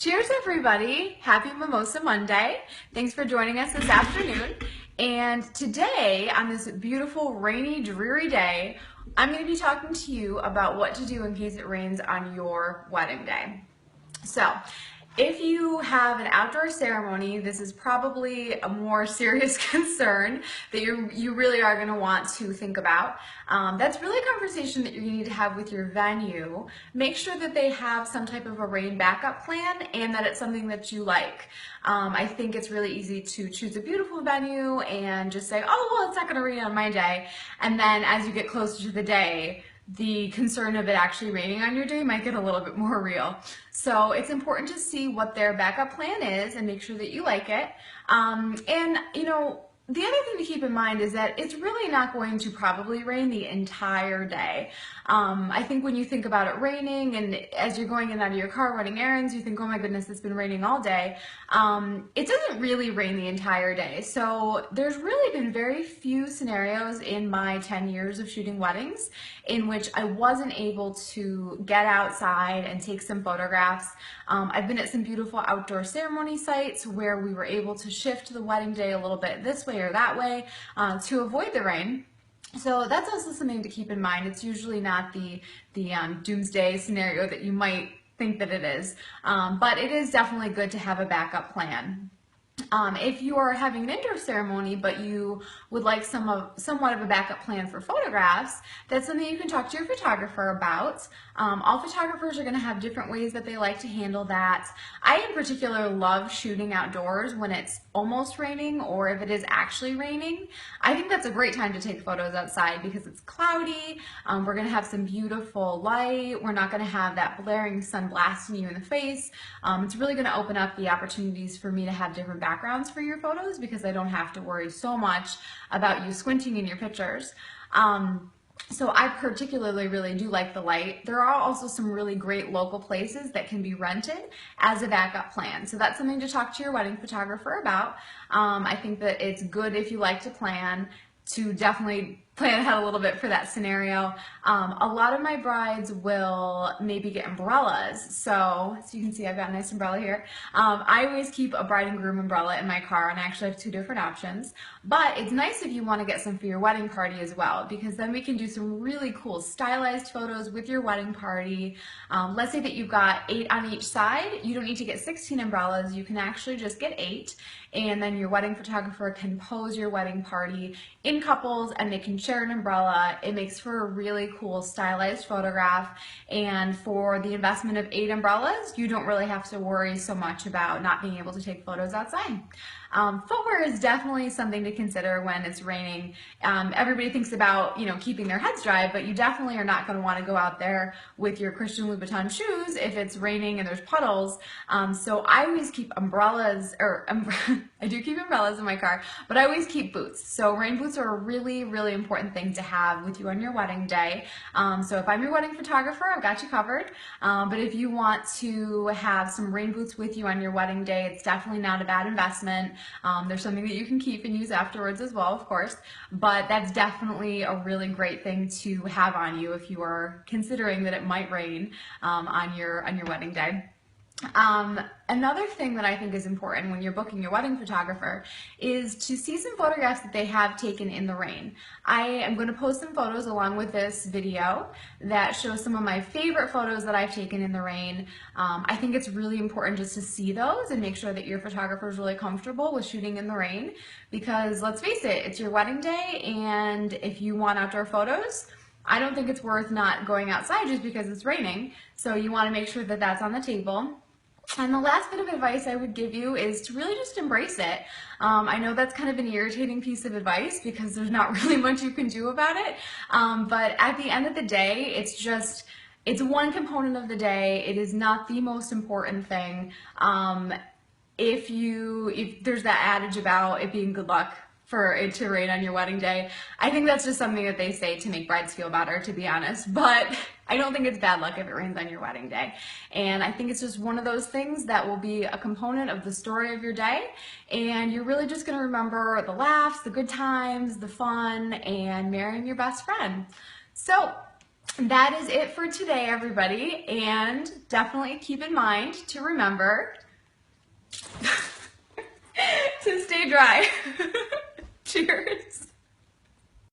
Cheers, everybody. Happy Mimosa Monday. Thanks for joining us this afternoon. And today, on this beautiful, rainy, dreary day, I'm going to be talking to you about what to do in case it rains on your wedding day. So, if you have an outdoor ceremony, this is probably a more serious concern that you really are going to want to think about. That's really a conversation that you need to have with your venue. Make sure that they have some type of a rain backup plan and that it's something that you like. I think it's really easy to choose a beautiful venue and just say, oh, well, it's not going to rain on my day. And then as you get closer to the day, the concern of it actually raining on your day might get a little bit more real. So it's important to see what their backup plan is and make sure that you like it. The other thing to keep in mind is that it's really not going to probably rain the entire day. I think when you think about it raining and as you're going in and out of your car running errands, you think, oh my goodness, it's been raining all day. It doesn't really rain the entire day. So there's really been very few scenarios in my 10 years of shooting weddings in which I wasn't able to get outside and take some photographs. I've been at some beautiful outdoor ceremony sites where we were able to shift the wedding day a little bit this way or that way to avoid the rain. So that's also something to keep in mind. It's usually not the doomsday scenario that you might think that it is, but it is definitely good to have a backup plan. If you are having an indoor ceremony, but you would like somewhat of a backup plan for photographs, that's something you can talk to your photographer about. All photographers are going to have different ways that they like to handle that. I in particular love shooting outdoors when it's almost raining or if it is actually raining. I think that's a great time to take photos outside because it's cloudy. We're going to have some beautiful light. We're not going to have that blaring sun blasting you in the face. It's really going to open up the opportunities for me to have different backgrounds for your photos because I don't have to worry so much about you squinting in your pictures. So I particularly really do like the light. There are also some really great local places that can be rented as a backup plan. So that's something to talk to your wedding photographer about. I think that it's good if you like to plan to definitely plan ahead a little bit for that scenario. A lot of my brides will maybe get umbrellas. So you can see I've got a nice umbrella here. I always keep a bride and groom umbrella in my car and I actually have two different options. But it's nice if you want to get some for your wedding party as well because then we can do some really cool stylized photos with your wedding party. Let's say that you've got 8 on each side. You don't need to get 16 umbrellas. You can actually just get 8 and then your wedding photographer can pose your wedding party in couples and they can share an umbrella. It makes for a really cool stylized photograph, and for the investment of 8 umbrellas you don't really have to worry so much about not being able to take photos outside. Footwear is definitely something to consider when it's raining. Everybody thinks about, keeping their heads dry, but you definitely are not going to want to go out there with your Christian Louboutin shoes if it's raining and there's puddles. So I always keep umbrellas, I do keep umbrellas in my car, but I always keep boots. So rain boots are a really, really important thing to have with you on your wedding day. So if I'm your wedding photographer, I've got you covered. But if you want to have some rain boots with you on your wedding day, it's definitely not a bad investment. There's something that you can keep and use afterwards as well, of course, but that's definitely a really great thing to have on you if you are considering that it might rain on your wedding day. Another thing that I think is important when you're booking your wedding photographer is to see some photographs that they have taken in the rain. I am going to post some photos along with this video that show some of my favorite photos that I've taken in the rain. I think it's really important just to see those and make sure that your photographer is really comfortable with shooting in the rain because let's face it, it's your wedding day, and if you want outdoor photos, I don't think it's worth not going outside just because it's raining. So you want to make sure that that's on the table. And the last bit of advice I would give you is to really just embrace it. I know that's kind of an irritating piece of advice because there's not really much you can do about it. But at the end of the day, it's one component of the day. It is not the most important thing. If there's that adage about it being good luck for it to rain on your wedding day, I think that's just something that they say to make brides feel better, to be honest. But I don't think it's bad luck if it rains on your wedding day. And I think it's just one of those things that will be a component of the story of your day. And you're really just going to remember the laughs, the good times, the fun, and marrying your best friend. So that is it for today, everybody. And definitely keep in mind to remember to stay dry.